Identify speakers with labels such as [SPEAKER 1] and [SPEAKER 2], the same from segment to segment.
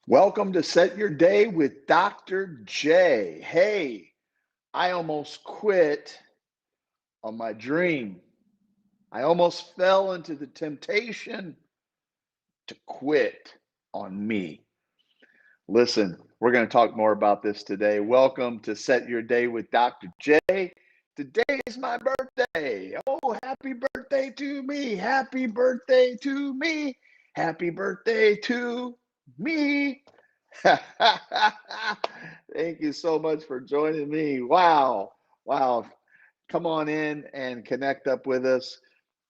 [SPEAKER 1] Welcome to Set Your Day with Dr. J. Hey, I almost quit on my dream. I almost fell into the temptation to quit on me. Listen, we're going to talk more about this today. Welcome to Set Your Day with Dr. J. Today is my birthday. Oh, happy birthday to me. Happy birthday to me. Happy birthday to me. Thank you so much for joining me. Wow. Wow. Come on in and connect up with us.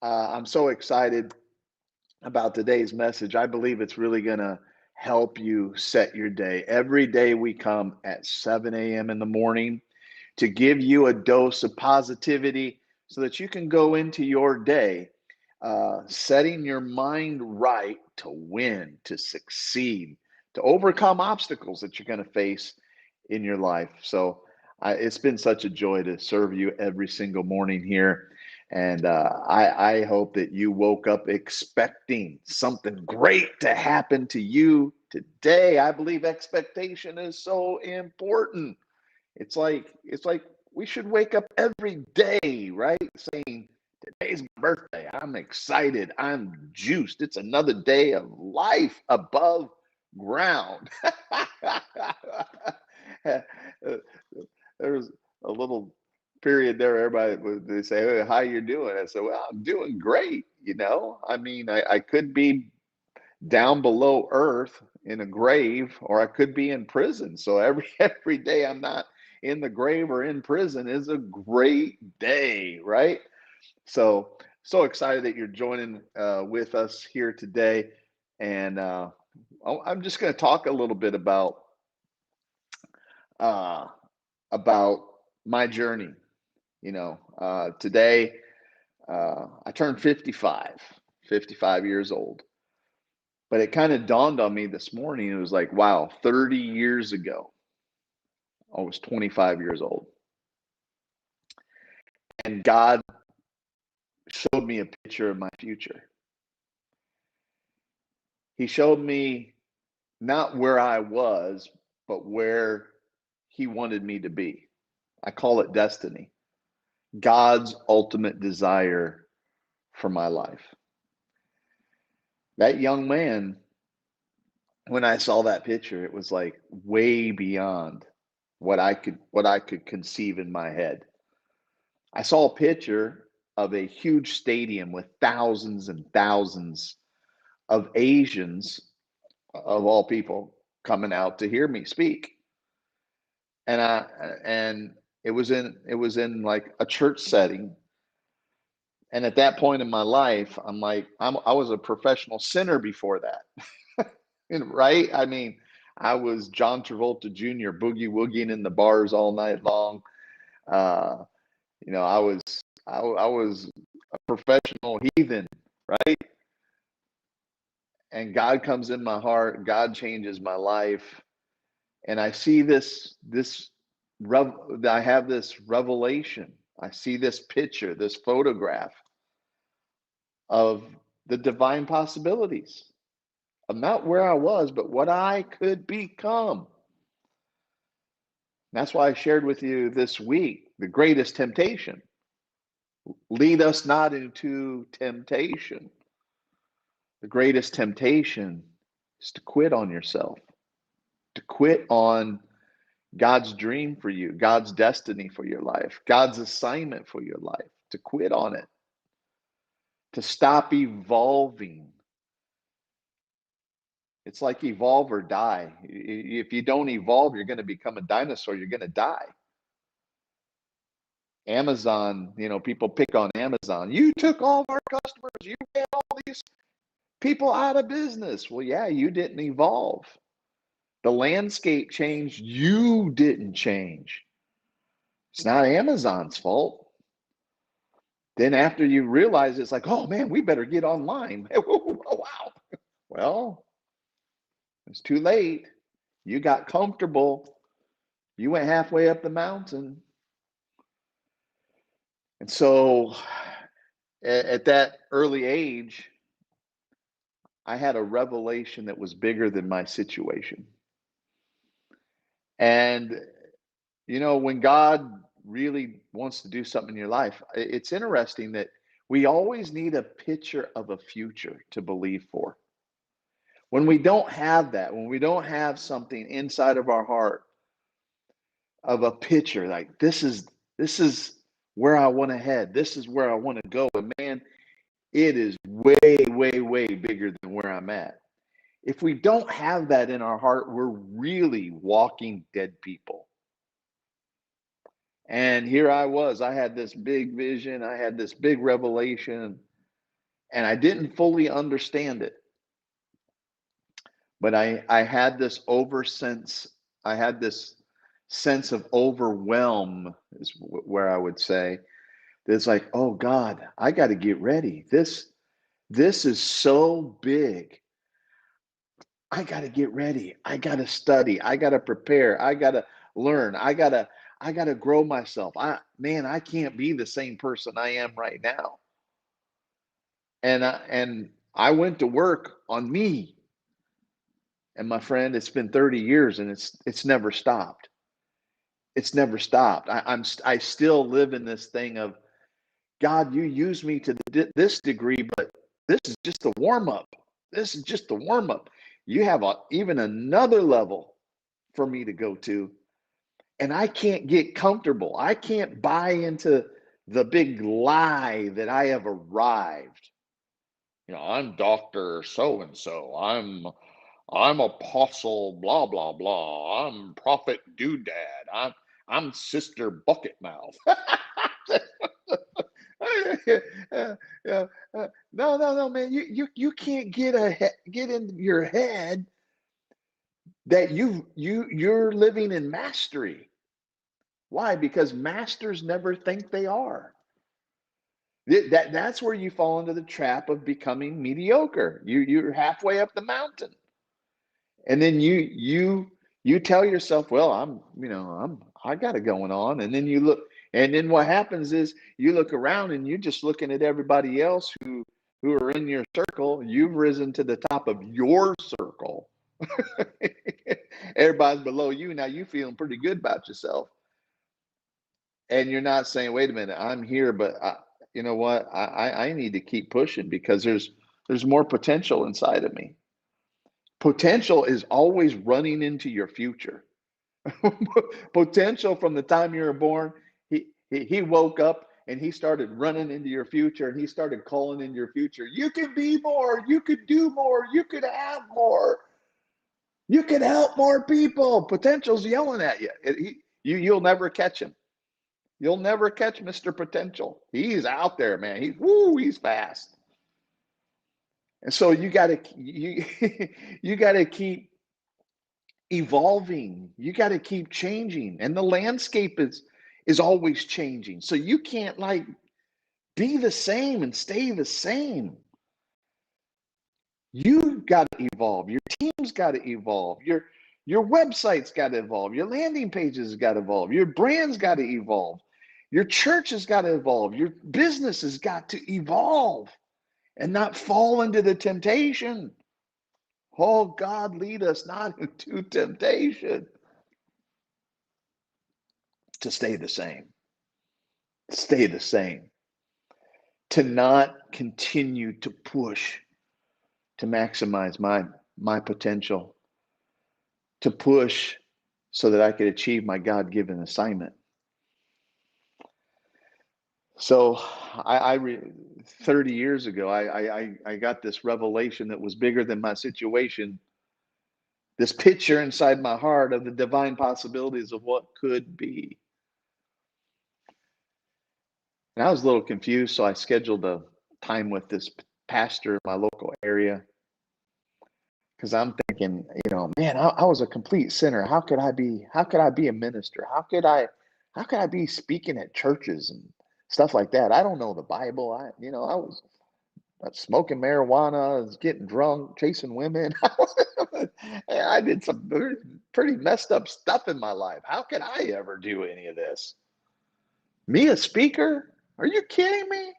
[SPEAKER 1] I'm so excited about today's message. I believe it's really going to help you set your day. Every day we come at 7 a.m. in the morning to give you a dose of positivity so that you can go into your day setting your mind right to win, to succeed, to overcome obstacles that you're going to face in your life. So it's been such a joy to serve you every single morning here. And I hope that you woke up expecting something great to happen to you today. I believe expectation is so important. It's like we should wake up every day, right? Saying, today's my birthday. I'm excited. I'm juiced. It's another day of life above ground. There was a little period there. Everybody they say, "Hey, how you doing?" I said, "Well, I'm doing great." I mean, I could be down below earth in a grave, or I could be in prison. So every day I'm not in the grave or in prison is a great day, right? So excited that you're joining with us here today, and I'm just going to talk a little bit uh, about my journey. Today I turned 55 years old. But it kind of dawned on me this morning. It was like, wow, 30 years ago, I was 25 years old. And God showed me a picture of my future. He showed me not where I was, but where He wanted me to be. I call it destiny, God's ultimate desire for my life. That young man, when I saw that picture, it was like way beyond what I could conceive in my head. I saw a picture of a huge stadium with thousands and thousands of Asians, of all people, coming out to hear me speak. And I and it was in like a church setting. And at that point in my life, I was a professional sinner before that. Right? I mean, I was John Travolta Jr. boogie woogieing in the bars all night long. Uh, I was a professional heathen, right? And God comes in my heart, God changes my life, and I see I have this revelation. I see this picture, this photograph of the divine possibilities of not where I was, but what I could become. That's why I shared with you this week the greatest temptation. Lead us not into temptation. The greatest temptation is to quit on yourself, to quit on God's dream for you, God's destiny for your life, God's assignment for your life, to quit on it, to stop evolving. It's like evolve or die. If you don't evolve, you're going to become a dinosaur, you're going to die. Amazon, people pick on Amazon. You took all of our customers, you made all these people out of business. Well, yeah, you didn't evolve. The landscape changed, you didn't change. It's not Amazon's fault. Then after you realize it's like, oh man, we better get online. Oh, wow. Well, it's too late. You got comfortable. You went halfway up the mountain. And so at that early age, I had a revelation that was bigger than my situation. And, when God really wants to do something in your life, it's interesting that we always need a picture of a future to believe for. When we don't have that, when we don't have something inside of our heart of a picture, like this is where I want to head, this is where I want to go, and man, it is way, way, way bigger than where I'm at. If we don't have that in our heart, we're really walking dead people. And here I was, I had this big vision, I had this big revelation, and I didn't fully understand it. But I had this over sense, I had this sense of overwhelm, is where I would say. It's like, oh God, I got to get ready. This is so big. I got to get ready. I got to study. I got to prepare. I got to learn. I got to grow myself. I can't be the same person I am right now. And I went to work on me. And my friend, it's been 30 years and it's never stopped. It's never stopped. I still live in this thing of, God, you use me to this degree, but this is just a warm up. This is just a warm up. You have even another level for me to go to, and I can't get comfortable. I can't buy into the big lie that I have arrived. I'm Doctor So and So. I'm Apostle blah blah blah. I'm Prophet Doodad. I'm Sister Bucket Mouth. Uh, uh, no, no, no, man. You can't get in your head that you're living in mastery. Why? Because masters never think they are. That's where you fall into the trap of becoming mediocre. You're halfway up the mountain, and then you tell yourself, well, I got it going on, and then you look, and then what happens is you look around and you're just looking at everybody else who are in your circle. You've risen to the top of your circle. Everybody's below you. Now you feeling pretty good about yourself, and you're not saying, wait a minute, I'm here, but you know what, I need to keep pushing because there's more potential inside of me. Potential is always running into your future. Potential from the time you were born, he woke up and he started running into your future, and he started calling in your future. You can be more, you could do more, you could have more, you could help more people. Potential's yelling at you. You'll never catch him. You'll never catch Mr. Potential. He's out there, man. He's fast. And so you gotta keep evolving. You gotta keep changing. And the landscape is always changing. So you can't like be the same and stay the same. You got to evolve. Your team's got to evolve. Your website's got to evolve. Your landing pages got to evolve. Your brand's got to evolve. Your church has got to evolve. Your business has got to evolve and not fall into the temptation. Oh, God, lead us not into temptation, to stay the same. Stay the same. To not continue to push to maximize my potential, to push so that I could achieve my God-given assignment. So 30 years ago, I got this revelation that was bigger than my situation, this picture inside my heart of the divine possibilities of what could be. And I was a little confused, so I scheduled a time with this pastor in my local area, because I'm thinking, man, I was a complete sinner. How could I be a minister? How could I be speaking at churches and stuff like that? I don't know the Bible. I was smoking marijuana, I was getting drunk, chasing women. I did some pretty messed up stuff in my life. How could I ever do any of this? Me, a speaker? Are you kidding me?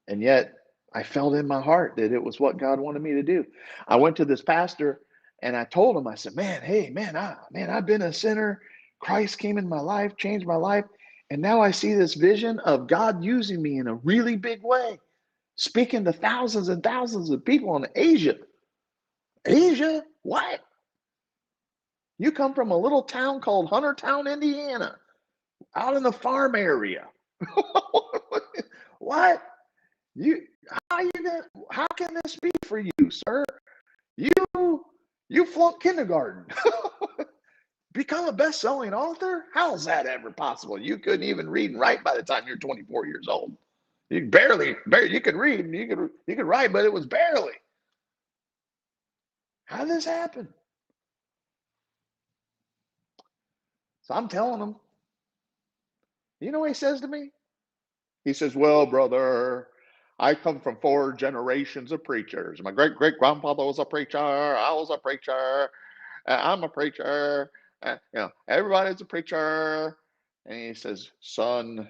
[SPEAKER 1] And yet I felt in my heart that it was what God wanted me to do. I went to this pastor and I told him, I said, man, hey, man, I've been a sinner. Christ came in my life, changed my life. And now I see this vision of God using me in a really big way, speaking to thousands and thousands of people in Asia. Asia? What? You come from a little town called Huntertown, Indiana, out in the farm area. What? You how can this be for you, sir? You you flunked kindergarten. Become a best-selling author? How is that ever possible? You couldn't even read and write by the time you're 24 years old. You barely you could read and you could write, but it was barely. How did this happen? So I'm telling him, you know what he says to me? He says, well, brother, I come from 4 generations of preachers. My great great grandfather was a preacher. I was a preacher. I'm a preacher. Everybody's a preacher. And he says, son,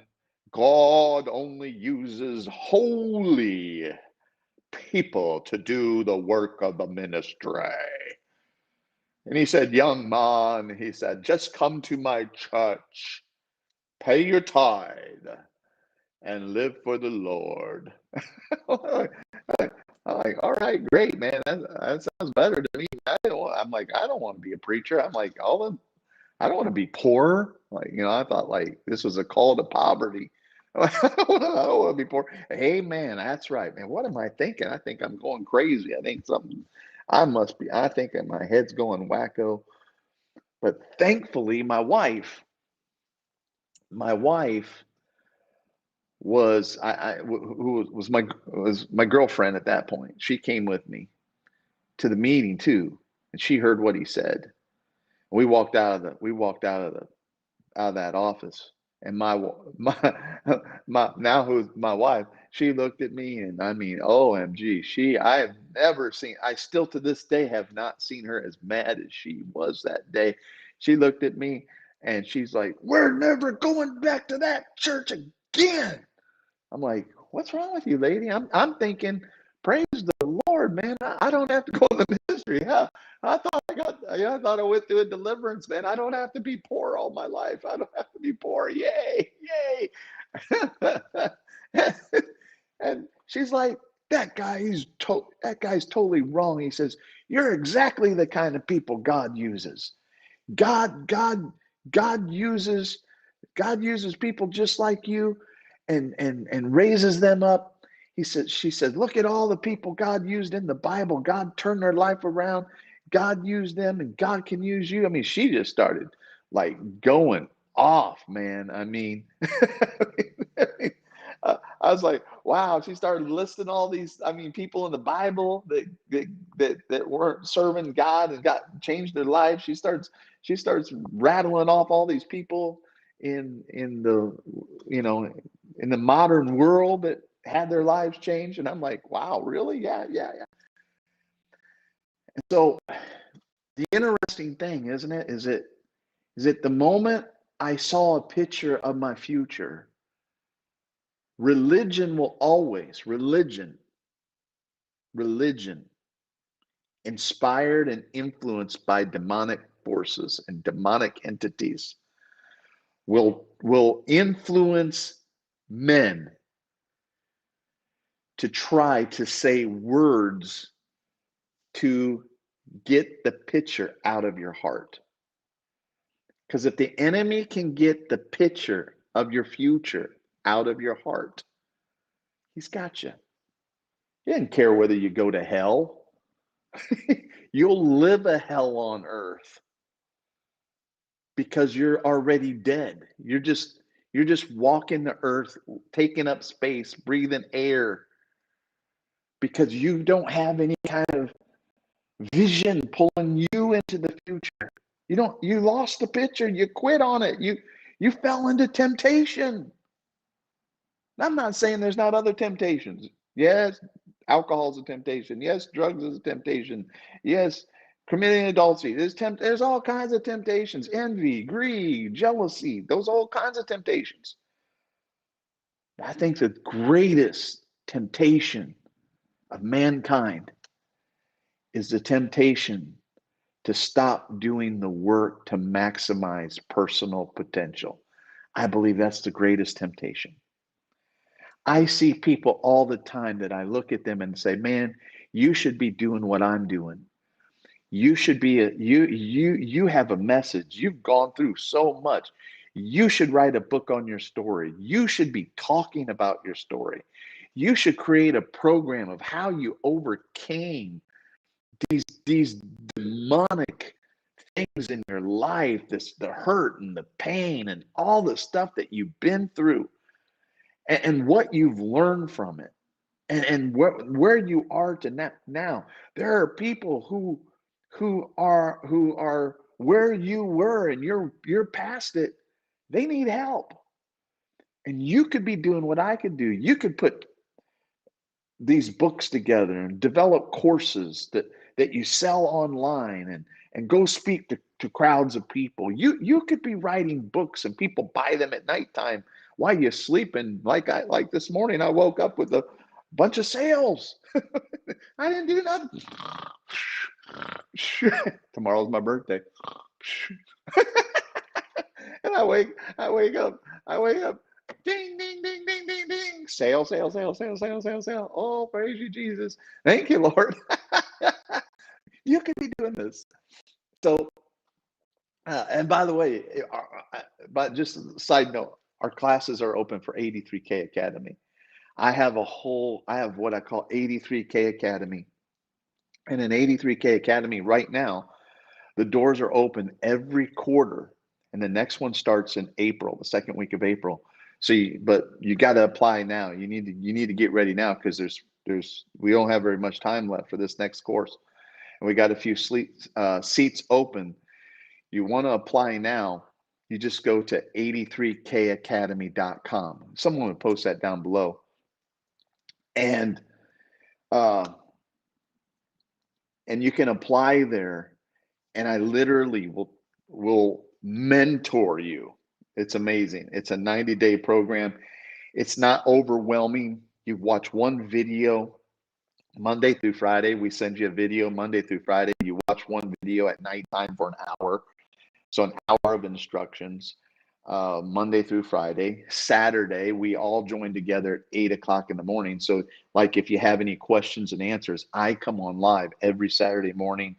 [SPEAKER 1] God only uses holy people to do the work of the ministry. And he said, young man, he said, just come to my church, pay your tithe, and live for the Lord. I'm like, all right, great, man. That sounds better to me. I'm like, I don't want to be a preacher. I'm like, I don't want to be poor. Like, I thought like this was a call to poverty. I don't want to be poor. Hey, man, that's right, man. What am I thinking? I think I'm going crazy. I think I think that my head's going wacko. But thankfully, my wife was who was my girlfriend at that point. She came with me to the meeting too, and she heard what he said. We walked out of that office, and my my now who's my wife, she looked at me, and I mean, OMG, I have never seen, I still to this day have not seen her as mad as she was that day. She looked at me and she's like, we're never going back to that church again. I'm like, what's wrong with you, lady? I'm thinking, praise the Lord, man. I don't have to go to the ministry. Yeah, I thought I went through a deliverance, man. I don't have to be poor all my life. I don't have to be poor. Yay, yay. And she's like, that guy's totally wrong. He says, you're exactly the kind of people God uses. God, God, God uses God uses people just like you and raises them up. She said, look at all the people God used in the Bible. God turned their life around. God used them and God can use you. I mean, she just started like going off, man. I mean, I was like, wow. She started listing all these, I mean, people in the Bible that weren't serving God and got changed their lives. She starts rattling off all these people in the in the modern world that had their lives changed, and I'm like, wow, really? Yeah, yeah, yeah. And so the interesting thing, isn't it, is it the moment I saw a picture of my future, religion inspired and influenced by demonic forces and demonic entities will influence men to try to say words to get the picture out of your heart. Because if the enemy can get the picture of your future out of your heart, he's got you. He doesn't care whether you go to hell. You'll live a hell on earth because you're already dead. You're just walking the earth, taking up space, breathing air because you don't have any kind of vision pulling you into the future. You lost the picture, you quit on it. You fell into temptation. I'm not saying there's not other temptations. Yes, alcohol is a temptation. Yes, drugs is a temptation. Yes, committing adultery. There's all kinds of temptations. Envy, greed, jealousy, those all kinds of temptations. I think the greatest temptation of mankind is the temptation to stop doing the work to maximize personal potential. I believe that's the greatest temptation. I see people all the time that I look at them and say, man, you should be doing what I'm doing. You should be you have a message. You've gone through so much. You should write a book on your story. You should be talking about your story. You should create a program of how you overcame these demonic things in your life, the hurt and the pain and all the stuff that you've been through, and what you've learned from it, and where you are to now. There are people who are where you were, and you're past it. They need help, and you could be doing what I could do. You could put these books together and develop courses that you sell online, and go speak to crowds of people. You could be writing books and people buy them at nighttime while you're sleeping. Like this morning, I woke up with a bunch of sales. I didn't do nothing. Tomorrow's my birthday. And I wake up, ding, ding, ding, ding, ding, ding. Sale, sale, sale, sale, sale, sale, sale. Oh, praise you, Jesus. Thank you, Lord. You could be doing this. So, and by the way, but just a side note, our classes are open for 83K Academy. I have what I call 83K Academy. And in 83K Academy right now, the doors are open every quarter, and the next one starts in April, the second week of April. But you got to apply now. You need to get ready now, because we don't have very much time left for this next course, and we got a few seats open. You want to apply now. You just go to 83kacademy.com. Someone would post that down below, and uh, you can apply there. And I literally will mentor you. It's amazing. It's a 90-day program. It's not overwhelming. You watch one video Monday through Friday. We send you a video Monday through Friday. You watch one video at nighttime for an hour. So an hour of instructions, Monday through Friday. Saturday, we all join together at 8 o'clock in the morning. So like if you have any questions and answers, I come on live every Saturday morning,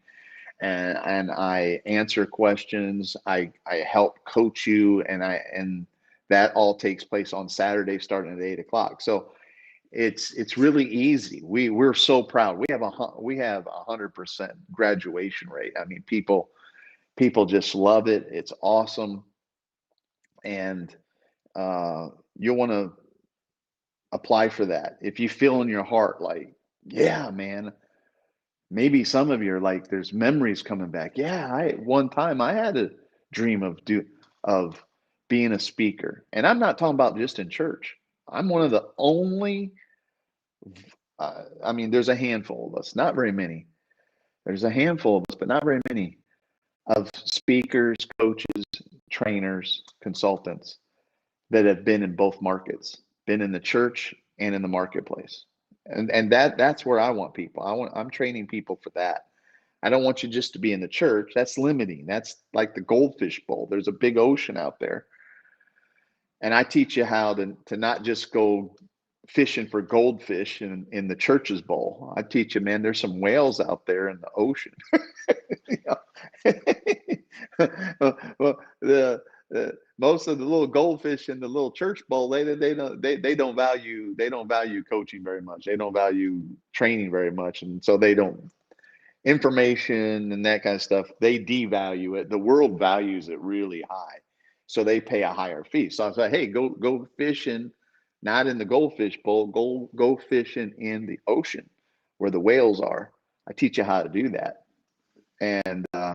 [SPEAKER 1] and I answer questions. I help coach you, and that all takes place on Saturday starting at 8 o'clock. So it's really easy. We're so proud. We have 100% graduation rate. I mean, people just love it. It's awesome, and you'll want to apply for that if you feel in your heart like, yeah, man. Maybe some of you are like, there's memories coming back. Yeah, one time I had a dream of being a speaker, and I'm not talking about just in church. I'm one of the only. I mean, there's a handful of us, not very many. There's a handful of us, but not very many, of speakers, coaches, trainers, consultants that have been in both markets, been in the church and in the marketplace. And that's where I want people. I'm training people for that. I don't want you just to be in the church. That's limiting. That's like the goldfish bowl. There's a big ocean out there. And I teach you how to not just go fishing for goldfish in the church's bowl. I teach you, man, there's some whales out there in the ocean. Well, most of the little goldfish in the little church bowl, they don't value coaching very much. They don't value training very much, and so they don't information and that kind of stuff. They devalue it. The world values it really high, so they pay a higher fee. So I say, hey, go fishing, not in the goldfish bowl. Go fishing in the ocean where the whales are. I teach you how to do that, and how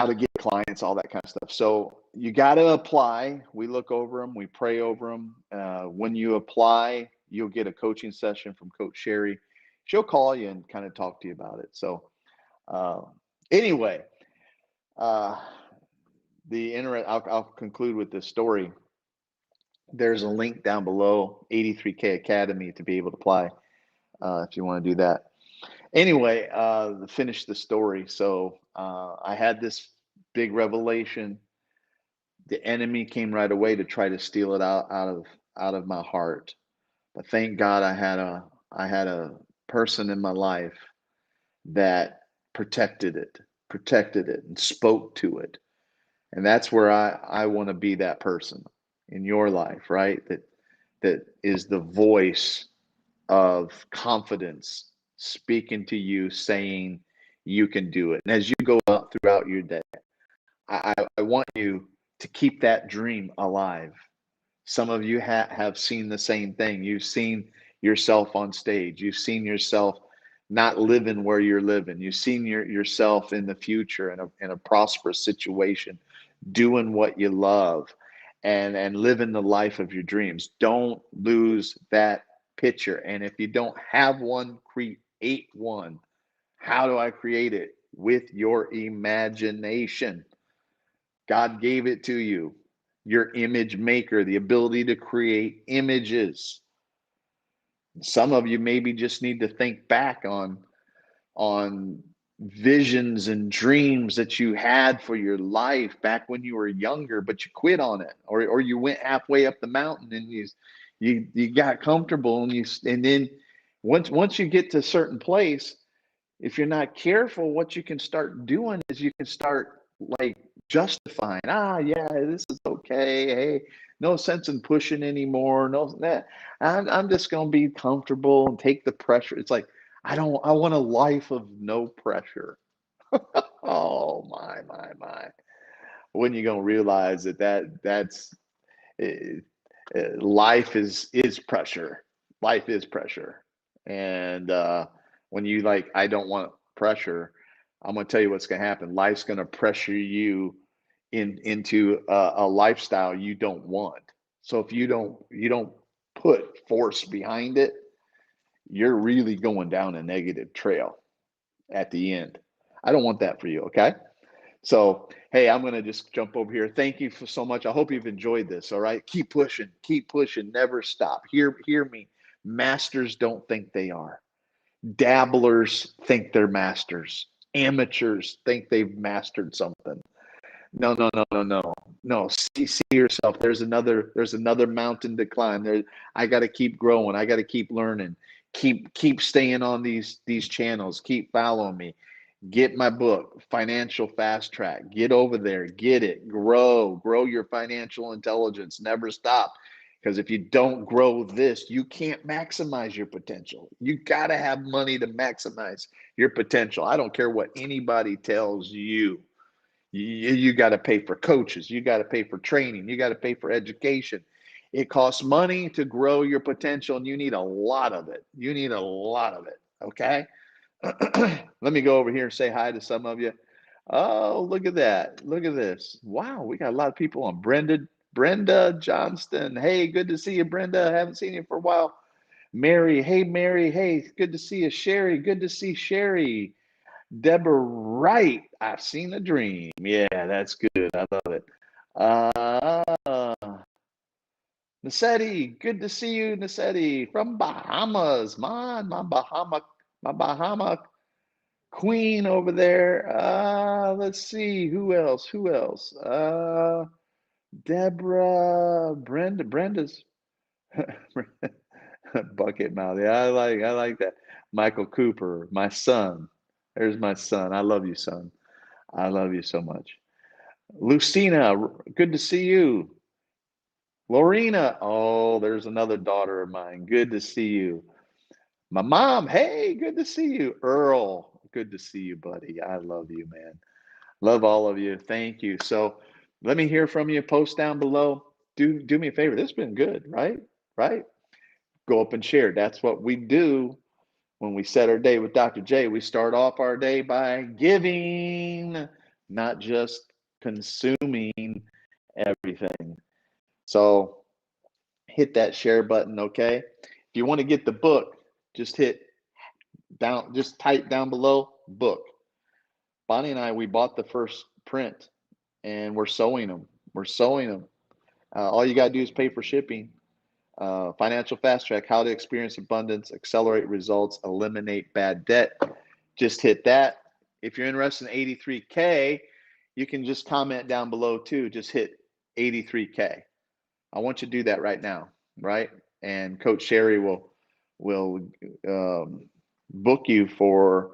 [SPEAKER 1] to get clients, all that kind of stuff. So you got to apply. We look over them. We pray over them. When you apply, you'll get a coaching session from Coach Sherry. She'll call you and kind of talk to you about it. So anyway, I'll conclude with this story. There's a link down below, 83K Academy, to be able to apply. if you want to do that. Anyway, finish the story. So I had this big revelation. The enemy came right away to try to steal it out of my heart. But thank God I had a person in my life that protected it and spoke to it. And that's where I want to be, that person in your life, right? That is the voice of confidence speaking to you, saying you can do it. And as you go out throughout your day, I want you to keep that dream alive. Some of you have seen the same thing. You've seen yourself on stage. You've seen yourself not living where you're living. You've seen yourself in the future in a prosperous situation, doing what you love, and living the life of your dreams. Don't lose that picture. And if you don't have one, create one. How do I create it? With your imagination. God gave it to you. Your image maker, the ability to create images. Some of you maybe just need to think back on visions and dreams that you had for your life back when you were younger, but you quit on it, or you went halfway up the mountain and you got comfortable, and then once you get to a certain place, if you're not careful, what you can start doing is you can start like justifying, yeah, this is okay. Hey, no sense in pushing anymore. No, that I'm just gonna be comfortable and take the pressure. It's like I want a life of no pressure. Oh my. When you gonna realize that's eh, life is pressure. Life is pressure. And when you like, I don't want pressure, I'm going to tell you what's going to happen. Life's going to pressure you into a lifestyle you don't want. So if you don't put force behind it, you're really going down a negative trail at the end. I don't want that for you. Okay. So, hey, I'm going to just jump over here. Thank you for so much. I hope you've enjoyed this. All right. Keep pushing, never stop. Hear me. Masters don't think they are. Dabblers think they're masters. Amateurs think they've mastered something. No, no, no, no, no. No, see yourself. There's another mountain to climb. I got to keep growing. I got to keep learning. Keep staying on these channels. Keep following me. Get my book, Financial Fast Track. Get over there, get it, grow your financial intelligence. Never stop. Because if you don't grow this, you can't maximize your potential. You got to have money to maximize your potential. I don't care what anybody tells you. You got to pay for coaches. You got to pay for training. You got to pay for education. It costs money to grow your potential, and you need a lot of it. You need a lot of it. Okay. Let me go over here and say hi to some of you. Oh, look at that. Look at this. Wow, we got a lot of people on. Brenda Johnston. Hey, good to see you, Brenda. I haven't seen you for a while. Mary. Hey, Mary. Hey, good to see you. Sherry. Good to see Sherry. Deborah Wright. I've seen a dream. Yeah, that's good. I love it. Nasetti. Good to see you, Nasetti. From Bahamas. My Bahama Queen over there. Let's see. Who else? Who else? Deborah, Brenda's bucket mouth. Yeah, I like that. Michael Cooper, my son. There's my son. I love you, son. I love you so much. Lucina, good to see you. Lorena, oh, there's another daughter of mine. Good to see you. My mom, hey, good to see you. Earl, good to see you, buddy. I love you, man. Love all of you. Thank you. So let me hear from you. Post down below. Do me a favor. This has been good, right? Right? Go up and share. That's what we do when we set our day with Dr. J. We start off our day by giving, not just consuming everything. So hit that share button, okay? If you want to get the book, just type down below book. Bonnie and I, we bought the first print and we're sewing them. We're sewing them. All you got to do is pay for shipping. Financial Fast Track, how to experience abundance, accelerate results, eliminate bad debt. Just hit that. If you're interested in 83K, you can just comment down below too. Just hit 83K. I want you to do that right now, right? And Coach Sherry will book you for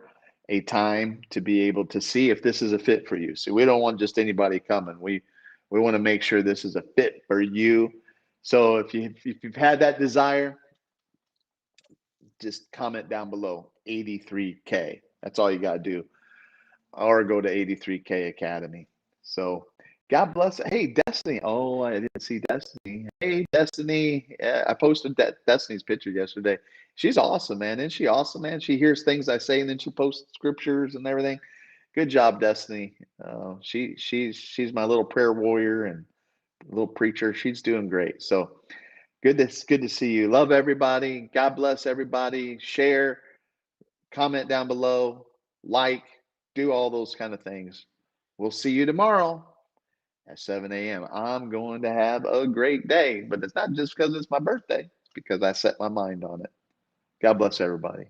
[SPEAKER 1] a time to be able to see if this is a fit for you. So we don't want just anybody coming. We want to make sure this is a fit for you. So if you've had that desire, just comment down below 83K. That's all you got to do, or go to 83K Academy. So God bless. Hey, Destiny. Oh, I didn't see Destiny. Hey, Destiny. Yeah, I posted Destiny's picture yesterday. She's awesome, man. Isn't she awesome, man? She hears things I say and then she posts scriptures and everything. Good job, Destiny. She's my little prayer warrior and little preacher. She's doing great. So good to see you. Love everybody. God bless everybody. Share, comment down below, like, do all those kind of things. We'll see you tomorrow at 7 a.m. I'm going to have a great day, but it's not just because it's my birthday. It's because I set my mind on it. God bless everybody.